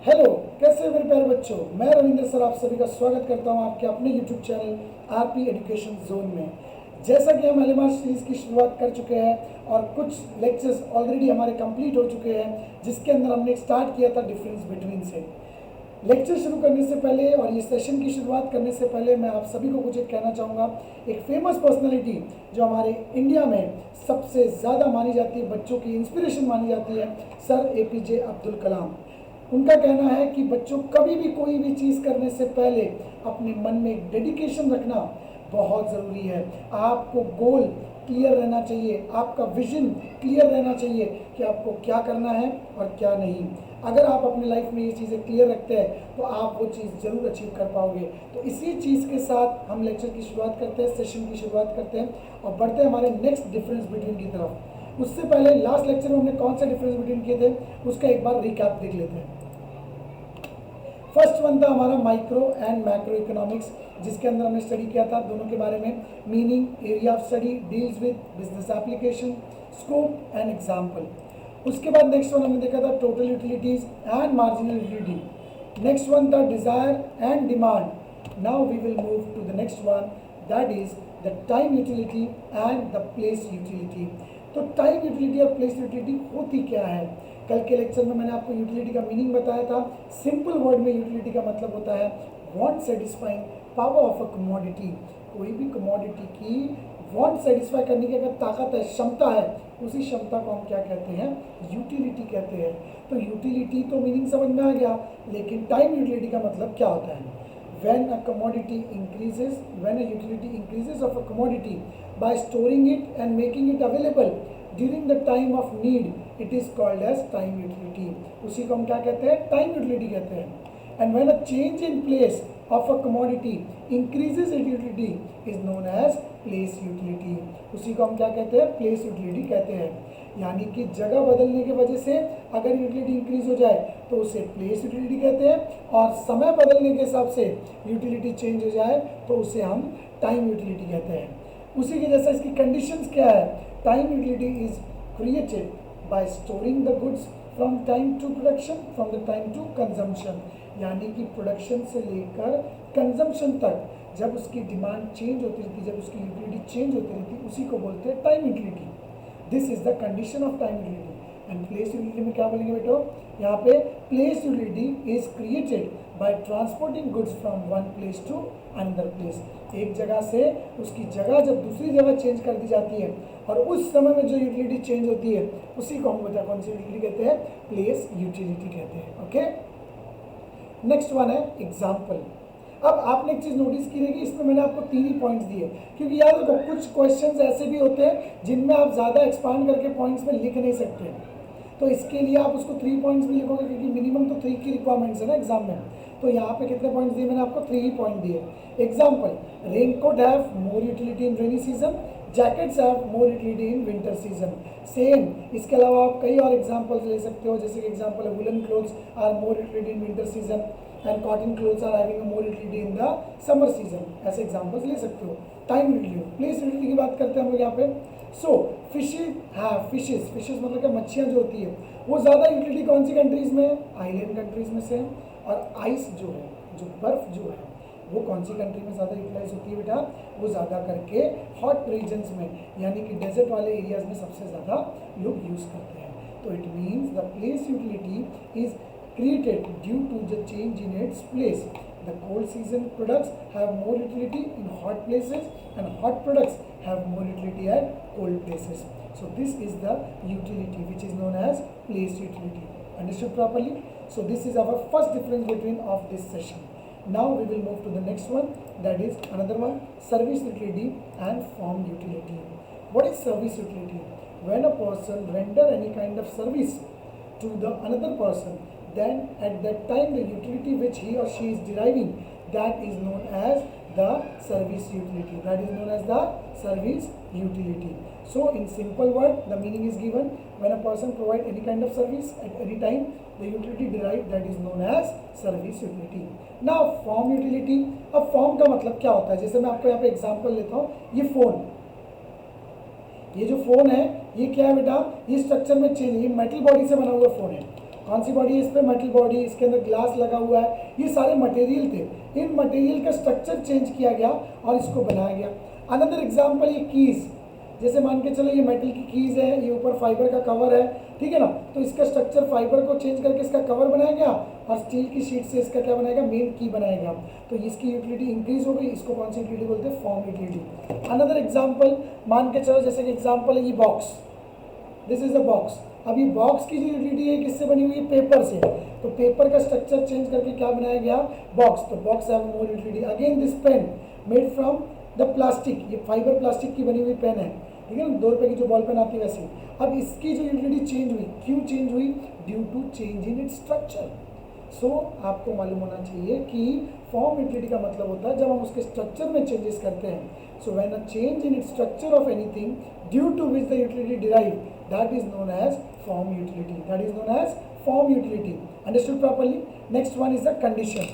Hello, कैसे हो मेरे प्यारे बच्चों। मैं रविंद्र सर आप सभी का स्वागत करता हूं आपके अपने YouTube channel RP education zone में। जैसा कि हम एलएमआर सीरीज़ की शुरुआत कर चुके हैं और कुछ लेक्चर्स ऑलरेडी हमारे कंप्लीट हो चुके हैं, जिसके अंदर हमने स्टार्ट किया था डिफरेंस बिटवीन से। लेक्चर शुरू करने से पहले और ये सेशन की शुरुआत करने से पहले मैं आप सभी को कुछ एक कहना चाहूँगा। एक फेमस पर्सनैलिटी जो हमारे इंडिया में सबसे ज़्यादा मानी जाती है, बच्चों की इंस्पिरेशन मानी जाती है, सर एपीजे अब्दुल कलाम। उनका कहना है कि बच्चों कभी भी कोई भी चीज़ करने से पहले अपने मन में एक डेडिकेशन रखना बहुत ज़रूरी है। आपको गोल क्लियर रहना चाहिए, आपका विजन क्लियर रहना चाहिए कि आपको क्या करना है और क्या नहीं। अगर आप अपनी लाइफ में ये चीज़ें क्लियर रखते हैं तो आप वो चीज़ ज़रूर अचीव कर पाओगे। तो इसी चीज़ के साथ हम लेक्चर की शुरुआत करते हैं, सेशन की शुरुआत करते हैं और बढ़ते हैं हमारे नेक्स्ट डिफरेंस बिटवीन की तरफ। उससे पहले लास्ट लेक्चर में हमने कौन सा डिफरेंस बिटवीन किए थे उसका एक बार रिकैप देख लेते हैं। फर्स्ट वन था हमारा माइक्रो एंड मैक्रो इकोनॉमिक्स, जिसके अंदर हमने स्टडी किया था दोनों के बारे में। Meaning, area of study, deals with business application, scope and example. उसके बाद नेक्स्ट वन हमने देखा था total utilities and marginal utility. Next one था desire and demand. Now we will move to the next one, that is the time utility and the place utility. तो time utility और place utility होती क्या है? कल के lecture में मैंने आपको यूटिलिटी का मीनिंग बताया था। सिंपल वर्ड में यूटिलिटी का मतलब होता है want satisfying power of a commodity. कोई भी कमोडिटी की वांट सेटिस्फाई करने की अगर ताकत है, क्षमता है, उसी क्षमता को हम क्या कहते हैं? यूटिलिटी कहते हैं। तो यूटिलिटी तो मीनिंग समझ में आ गया, लेकिन टाइम यूटिलिटी का मतलब क्या होता है? When a utility increases of a commodity by storing it and making it available during the time of need, it is called as time utility. उसी को हम क्या कहते हैं? टाइम यूटिलिटी कहते हैं। And when a change in place of a commodity increases its utility is known as place utility. उसी को हम क्या कहते हैं? place utility कहते हैं। यानी कि जगह बदलने की वजह से अगर यूटिलिटी इंक्रीज हो जाए तो उसे प्लेस यूटिलिटी कहते हैं, और समय बदलने के हिसाब से यूटिलिटी चेंज हो जाए तो उसे हम टाइम यूटिलिटी कहते हैं। उसी के जैसा इसकी कंडीशंस क्या है? Time utility is created by storing the goods from time to production, from the time to consumption. यानी कि प्रोडक्शन से लेकर कंजम्पशन तक जब उसकी डिमांड चेंज होती रहती, जब उसकी यूटिलिटी चेंज होती रहती, उसी को बोलते हैं time utility. This is the condition of time utility. And place utility में क्या बोलेंगे बेटो? यहाँ पे place utility is created by transporting goods from one place to another place. एक जगह से उसकी जगह जब दूसरी जगह चेंज कर दी जाती है और उस समय में जो यूटिलिटी चेंज होती है उसी को हम बता कौन सी यूटिलिटी कहते हैं? प्लेस यूटिलिटी कहते हैं। ओके, नेक्स्ट वन है एग्जाम्पल। अब आपने एक चीज़ नोटिस की रहेगी, इसमें मैंने आपको 3 ही पॉइंट्स दिए, क्योंकि याद रखो कुछ क्वेश्चंस ऐसे भी होते हैं जिनमें आप ज़्यादा एक्सपांड करके पॉइंट्स में लिख नहीं सकते। तो इसके लिए आप उसको 3 पॉइंट्स में लिखोगे, क्योंकि मिनिमम तो 3 की रिक्वायरमेंट्स है ना एग्जाम में। तो यहाँ पे कितने पॉइंट्स दिए मैंने आपको? 3 ही पॉइंट दिए। Example, raincoat have more utility in rainy season, jackets have more utility in winter season. Same इसके अलावा आप कई और एग्जाम्पल्स ले सकते हो, जैसे कि एग्जाम्पल है woollen clothes are more utility in winter season and cotton clothes are having a more utility in the summer season. ऐसे एग्जाम्पल्स ले सकते हो। टाइम यूटिलिटी, प्लेस यूटिलिटी की बात करते हैं हम लोग यहाँ पे। सो फिशेज मतलब क्या? मच्छियाँ जो होती है वो ज़्यादा यूटिलिटी कौन सी कंट्रीज़ में है? आइलैंड कंट्रीज़ में से। और आइस जो है, जो बर्फ़ जो है, वो कौन सी कंट्री में ज़्यादा यूटिलाइज होती है बेटा? वो ज़्यादा करके हॉट रीजन्स में, यानी कि डेजर्ट वाले एरियाज़ में सबसे ज़्यादा लोग यूज़ करते हैं। तो it means the place utility is created due to the change in its place. The cold season products have more utility in hot places and hot products have more utility at cold places. So this is the utility which is known as place utility. Understood properly? So this is our first difference between of this session. Now we will move to the next one, that is another one, service utility and form utility. What is service utility? When a person render any kind of service to the another person, then at that time the utility which he or she is deriving, that is known as the service utility. That is known as the service utility. So in simple word, the meaning is given: when a person provide any kind of service at any time, the utility derived, that is known as service utility. Now form utility. अब form का मतलब क्या होता है? जैसे मैं आपको यहाँ पे एग्जाम्पल लेता हूँ, ये फोन, ये जो फोन है ये क्या है बेटा? ये स्ट्रक्चर में चेंज, ये मेटल बॉडी से बना हुआ फोन है। कौन सी बॉडी है इस पे? मेटल बॉडी, इसके अंदर ग्लास लगा हुआ है, ये सारे मटेरियल थे। इन मटेरियल का स्ट्रक्चर चेंज किया गया और इसको बनाया गया। अनदर एग्जांपल, ये कीज, जैसे मान के चलो ये मेटल की कीज है, ये ऊपर फाइबर का कवर है, ठीक है ना, तो इसका स्ट्रक्चर फाइबर को चेंज करके इसका कवर बनाया गया और स्टील की शीट से इसका क्या बनाएगा? मेन की बनाया गया। तो इसकी यूटिलिटी इंक्रीज हो गई। इसको कौन सी यूटिलिटी बोलते हैं? Form utility. अनदर एग्जांपल मान के चलो, जैसे कि एग्जांपल है ये box, this is a box. अब ये बॉक्स की जो यूटिलिटी है किससे बनी हुई है? पेपर से। तो पेपर का स्ट्रक्चर चेंज करके क्या बनाया गया? बॉक्स। तो box have more utility. Again this pen made from the plastic, ये फाइबर प्लास्टिक की बनी हुई पेन है, ठीक है ना, 2 रुपये की जो बॉल पेन आती है वैसे। अब इसकी जो यूटिलिटी चेंज हुई, क्यों चेंज हुई? Due to change in its structure. So आपको मालूम होना चाहिए कि फॉर्म यूटिलिटी का मतलब होता है जब हम उसके स्ट्रक्चर में चेंजेस करते हैं। So when a change in its structure of anything due to which the utility derive, that is known as form utility, that is known as form utility. Understood properly? Next one is the condition.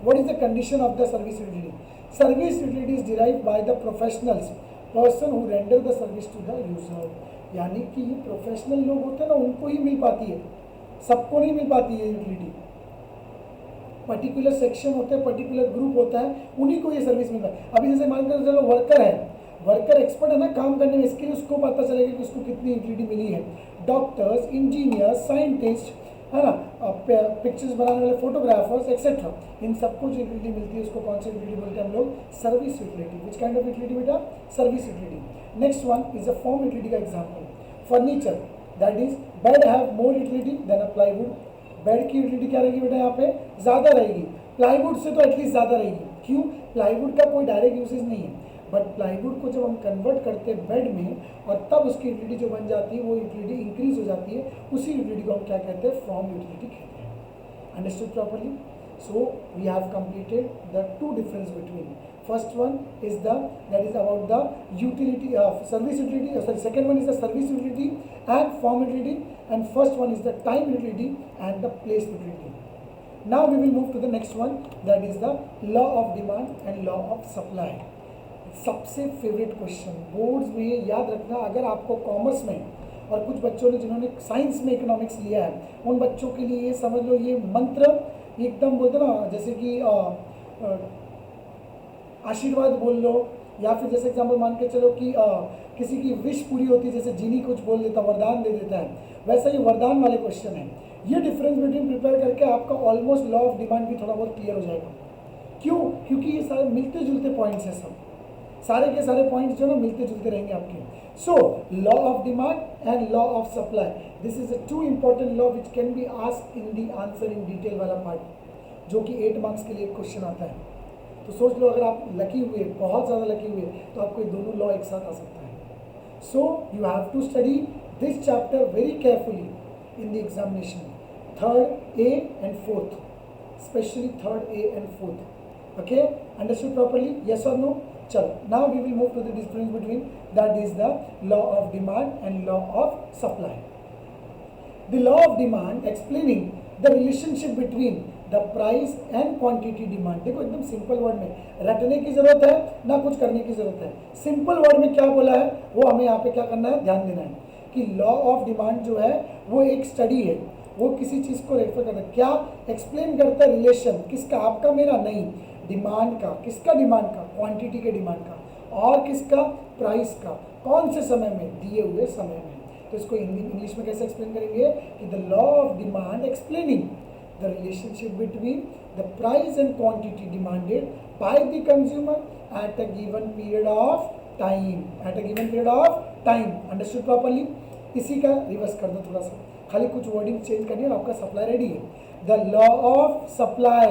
What is the condition of the service utility? Service utility is derived by the professionals, person who render the service to the user. यानी कि ये professional लोग होते हैं ना, उनको ही मिल पाती है, सबको नहीं मिल पाती है यूटिलिटी। पर्टिकुलर सेक्शन होते हैं, पर्टिकुलर ग्रुप होता है, उन्हीं को ये सर्विस मिलता है। अभी जैसे मानकर चलो वर्कर है, वर्कर एक्सपर्ट है ना काम करने में, इसके लिए उसको पता चलेगा कि उसको कितनी यूटिलिटी मिली है। डॉक्टर्स, इंजीनियर्स, साइंटिस्ट, है ना, पिक्चर्स बनाने वाले फोटोग्राफर्स एक्सेट्रा, इन सबको जो यूटिलिटी मिलती है उसको कौन सी यूटिलिटी बोलते हैं हम लोग? Service utility. Which kind of utility बेटा? Service utility. Next one is a form utility का example. Furniture, that is bed have more utility than a plywood. Bed की यूटिलिटी क्या रहेगी बेटा? यहाँ पे ज़्यादा रहेगी, प्लाईवुड से तो एटलीस्ट ज़्यादा रहेगी। क्यों? प्लाईवुड का कोई डायरेक्ट यूसेज नहीं है, बट प्लाईवुड को जब हम कन्वर्ट करते हैं बेड में और तब उसकी यूटिलिटी जो बन जाती है वो यूटिलिटी इंक्रीज हो जाती है, उसी यूटिलिटी को हम क्या कहते हैं? फॉर्म यूटिलिटी कहते हैं। Understood properly? So we have completed the two difference between, first one is the that is about the utility of service utility, sorry second one is the service utility and form utility, and first one is the time utility and the place utility. Now we will move to the next one, that is the law of demand and law of supply. सबसे favourite question boards में याद रखना, अगर आपको commerce में और कुछ बच्चों ने जिन्होंने साइंस में इकोनॉमिक्स लिया है उन बच्चों के लिए ये समझ लो, ये मंत्र एकदम बोलते ना, जैसे कि आशीर्वाद बोल लो, या फिर जैसे एग्जाम्पल मान के चलो कि किसी की विश पूरी होती है, जैसे जीनी कुछ बोल देता, वरदान दे देता है, वैसा ये वरदान वाले क्वेश्चन है। ये डिफरेंस बिटवीन प्रिपेयर करके आपका ऑलमोस्ट लॉ ऑफ डिमांड भी थोड़ा बहुत क्लियर हो जाएगा। क्यों? क्योंकि ये सारे मिलते जुलते पॉइंट्स हैं, सब सारे के सारे पॉइंट्स जो ना मिलते जुलते रहेंगे आपके। So law of demand and law of supply, this is a two important law which can be asked in the answer in detail वाला पार्ट, जो कि 8 मार्क्स के लिए एक क्वेश्चन आता है। तो सोच लो, अगर आप लकी हुए, बहुत ज़्यादा लकी हुए, तो आपको ये दोनों लॉ एक साथ आ सकता है। So you have to study this chapter very carefully in the examination, third A and fourth, specially third A and fourth. Okay, understood properly? Yes और नो? चलो, now we will move to the difference between, that is the law of demand and law of supply. The law of demand explaining the relationship between the price and quantity demand. देखो एकदम simple word में, रटने की जरूरत है ना, कुछ करने की जरूरत है। सिंपल वर्ड में क्या बोला है वो हमें यहाँ पे क्या करना है, ध्यान देना है कि लॉ ऑफ डिमांड जो है वो एक स्टडी है, वो किसी चीज़ को रेफर करता है, क्या एक्सप्लेन करता है, रिलेशन किसका, आपका मेरा नहीं, डिमांड का, किसका डिमांड का, क्वांटिटी के डिमांड का, और किसका, प्राइस का, कौन से समय में, दिए हुए समय में। तो इसको इंग्लिश में कैसे एक्सप्लेन करेंगे कि the law of demand explaining the relationship between the price and quantity demanded by the consumer at a given period of time, at a given period of time. Understood properly? इसी का reverse कर दो थोड़ा सा, खाली कुछ wording change करनी है और आपका सप्लाई रेडी है। The law of supply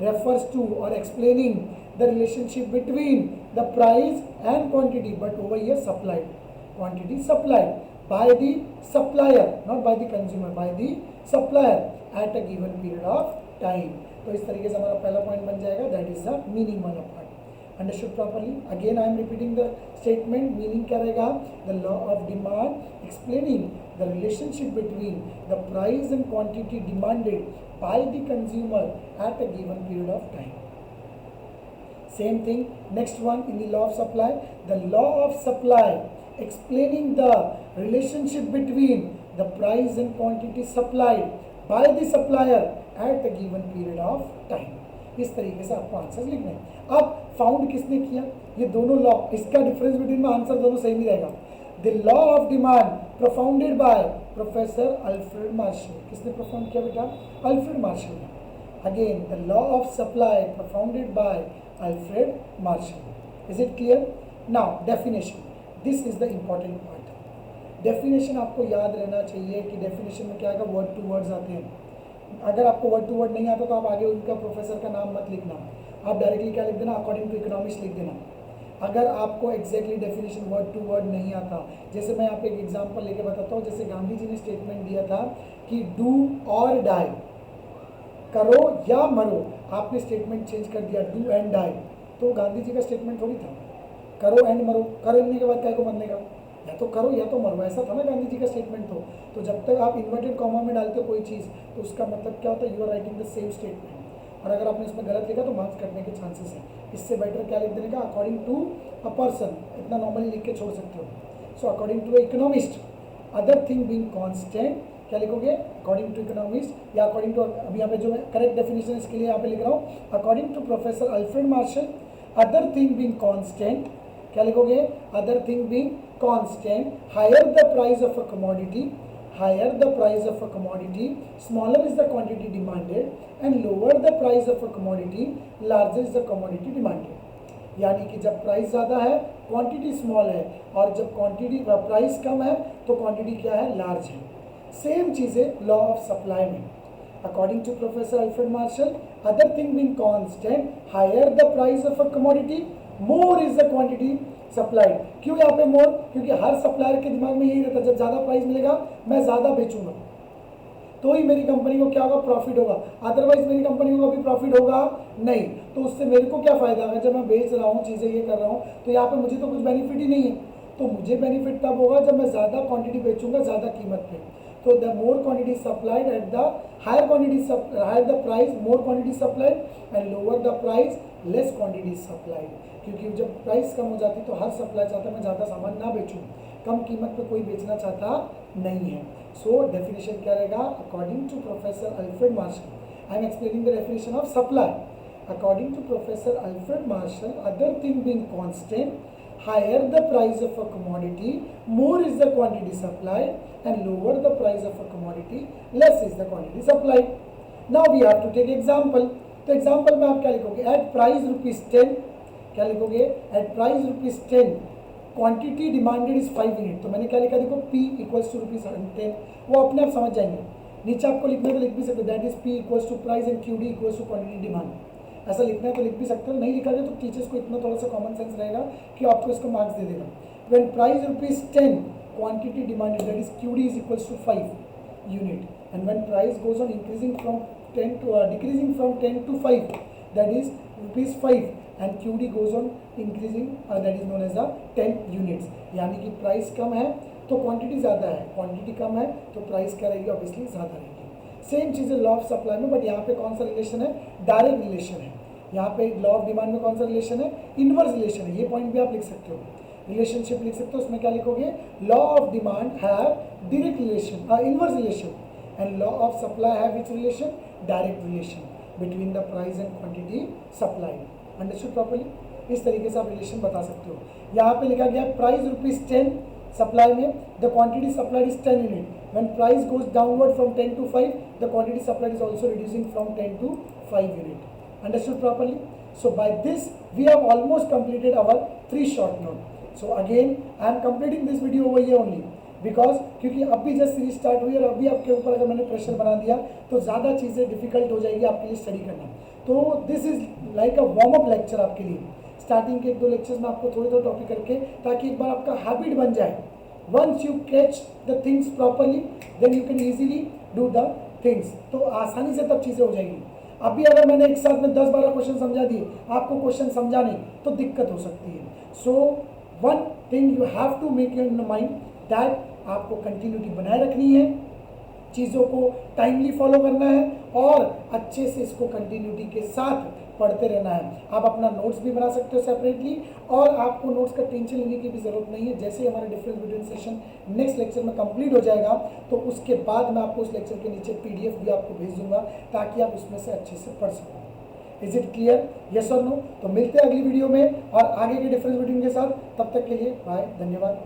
refers to or explaining the relationship between the price and quantity, but over here supplied, quantity supplied by the supplier, not by the consumer, by the supplier at a given period of time. तो इस तरीके से हमारा पहला point बन जाएगा, that is the meaning वाला part. Understood properly? Again I am repeating the statement. Meaning क्या रहेगा? The law of demand explaining the relationship between the price and quantity demanded by the consumer at a given period of time. Same thing, next one in the law of supply, the law of supply explaining the relationship between the price and quantity supplied by the supplier at a given period of time. इस तरीके से आपको answers लिखने हैं। अब found किसने किया, ये दोनों लॉ, इसका डिफरेंस बिटवीन में आंसर दोनों सही नहीं रहेगा। The law of demand profounded by professor Alfred Marshall, किसने प्रोफाउंड किया बेटा, अल्फ्रेड मार्शल ने। Again the law of supply profounded by Alfred Marshall. Is it clear? Now definition, this is the important part. Definition आपको याद रहना चाहिए कि definition में क्या आएगा, वर्ड टू वर्ड्स आते हैं। अगर आपको वर्ड टू वर्ड नहीं आता तो आप आगे उनका प्रोफेसर का नाम मत लिखना, आप डायरेक्टली क्या लिख देना, अकॉर्डिंग टू इकोनॉमिक्स लिख देना। अगर आपको exactly definition word to word नहीं आता, जैसे मैं यहाँ पे एक एग्जांपल लेके बताता हूँ, जैसे गांधी जी ने स्टेटमेंट दिया था कि डू और डाई, करो या मरो, आपने स्टेटमेंट चेंज कर दिया डू एंड डाई, तो गांधी जी का स्टेटमेंट थोड़ी था करो एंड मरो, करने के बाद क्या को मरने का, या तो करो या तो मरो, ऐसा था ना गांधी जी का स्टेटमेंट। तो जब तक आप इन्वर्टेड कॉमा में डालते हो कोई चीज़ तो उसका मतलब क्या होता है, you are writing the same statement. और अगर आपने इसमें गलत लिखा तो मार्क्स कटने के चांसेस हैं। इससे बेटर क्या लिख देने का, अकॉर्डिंग टू अ पर्सन, इतना नॉर्मली लिख के छोड़ सकते हो। So according to economist, other thing being constant, क्या लिखोगे, अकॉर्डिंग टू इकोनॉमिस्ट या अकॉर्डिंग टू, अभी यहाँ पे जो मैं करेक्ट डेफिनेशन इसके लिए यहाँ पे लिख रहा हूँ, according to professor Alfred Marshall, other thing being constant, क्या लिखोगे, other thing being constant, higher the price of a commodity, higher the price of a commodity, smaller is the quantity demanded and lower the price of a commodity, larger is the commodity demanded। यानी कि जब price ज़्यादा है quantity small है, और जब quantity price कम है तो क्वांटिटी क्या है, लार्ज है। सेम चीज़ें लॉ ऑफ सप्लाई में, according to professor Alfred Marshall, other thing being constant, higher the price of a commodity, more is the quantity supplied. क्यों यहाँ पे मोर, क्योंकि हर सप्लायर के दिमाग में यही रहता है जब ज़्यादा प्राइस मिलेगा मैं ज़्यादा बेचूंगा तो ही मेरी कंपनी को क्या होगा, प्रॉफिट होगा, अदरवाइज मेरी कंपनी को कभी प्रॉफिट होगा नहीं। तो उससे मेरे को क्या फ़ायदा है, जब मैं बेच रहा हूँ चीज़ें ये कर रहा हूँ तो यहाँ पे मुझे तो कुछ बेनिफिट ही नहीं है। तो मुझे बेनिफिट तब होगा जब मैं ज़्यादा क्वांटिटी बेचूंगा ज़्यादा कीमत पे। तो the more quantity supplied at the higher the price, more quantity supplied and lower the price, less quantity supplied. क्योंकि जब प्राइस कम हो जाती तो हर सप्लाई चाहता है मैं ज़्यादा सामान ना बेचूं, कम कीमत पे कोई बेचना चाहता नहीं है। सो डेफिनेशन क्या रहेगा, according to professor Alfred Marshall, I am explaining the definition of supply, according to professor Alfred Marshall, other thing being constant, higher the price of a commodity, more is the quantity supplied and lower the price of a commodity, less is the quantity supplied। Now we have to take example। तो example में आप क्या लिखोगे, at price ₹10, क्या लिखोगे, at price ₹10 quantity demanded is 5 unit. तो मैंने क्या लिखा, देखो P इक्वल्स टू ₹10, वो अपने आप समझ जाएंगे। नीचे आपको लिखना तो लिख भी सकते हो, that is P equals to price and QD equals to quantity demand, ऐसा लिखना है तो लिख भी सकते हो। नहीं लिखा जाए तो टीचर्स को इतना थोड़ा सा कॉमन सेंस रहेगा कि आपको इसको मार्क्स दे देगा। When price ₹10 quantity demanded that is QD is equals to 5 unit, and when price goes on increasing from 10 to decreasing from 10 to 5 that is ₹5 and QD goes on increasing that is known as 10 units. यानी कि price कम है तो quantity ज़्यादा है, quantity कम है तो price क्या रहेगी, ऑब्वियसली ज़्यादा रहेगी। सेम चीज़ है लॉ ऑफ सप्लाई में, बट यहाँ पे कौन सा रिलेशन है, डायरेक्ट रिलेशन है। यहाँ पे लॉ ऑफ डिमांड में कौन सा रिलेशन है, इनवर्स रिलेशन है। ये पॉइंट भी आप लिख सकते हो, रिलेशनशिप लिख सकते हो। उसमें क्या लिखोगे, law of demand have direct relation, inverse relation, and law of supply have which relation, direct relation between the price and quantity supplied. Understood properly? इस तरीके से आप रिलेशन बता सकते हो। यहाँ पे लिखा गया प्राइस ₹10 सप्लाई में, the quantity supplied is 10 unit, when price goes downward from 10 to 5 the quantity supplied is also reducing from 10 to 5 unit. Understood properly? So by this we have almost completed our 3 short note. So again I am completing this video over here only because क्योंकि अभी just series start हुई और अभी आपके ऊपर अगर मैंने pressure बना दिया तो ज़्यादा चीज़ें डिफिकल्ट हो जाएगी आपके लिए स्टडी करना। तो this is like a warm up lecture आपके लिए। स्टार्टिंग के 1-2 लेक्चर्स में आपको थोड़े टॉपिक करके, ताकि एक बार आपका हैबिट बन जाए। Once you catch the things properly then you can easily do the things. तो आसानी से तब चीज़ें हो जाएगी। अभी अगर मैंने एक साथ में 10-12 क्वेश्चन समझा दिए, आपको क्वेश्चन समझा नहीं तो दिक्कत हो सकती है। So one thing you have to make your mind that आपको कंटिन्यूटी बनाए रखनी है, चीज़ों को टाइमली फॉलो करना है और अच्छे से इसको कंटिन्यूटी के साथ पढ़ते रहना है। आप अपना नोट्स भी बना सकते हो सेपरेटली, और आपको नोट्स का टेंशन लेने की भी ज़रूरत नहीं है। जैसे ही हमारा difference between session next lecture में कंप्लीट हो जाएगा तो उसके बाद मैं आपको उस लेक्चर के नीचे PDF भी आपको भेज दूंगा ताकि आप उसमें से अच्छे से पढ़ सको। Is it clear? यस और नो? तो मिलते हैं अगली वीडियो में और आगे के डिफरेंस बिटवीन के साथ। तब तक के लिए बाय, धन्यवाद।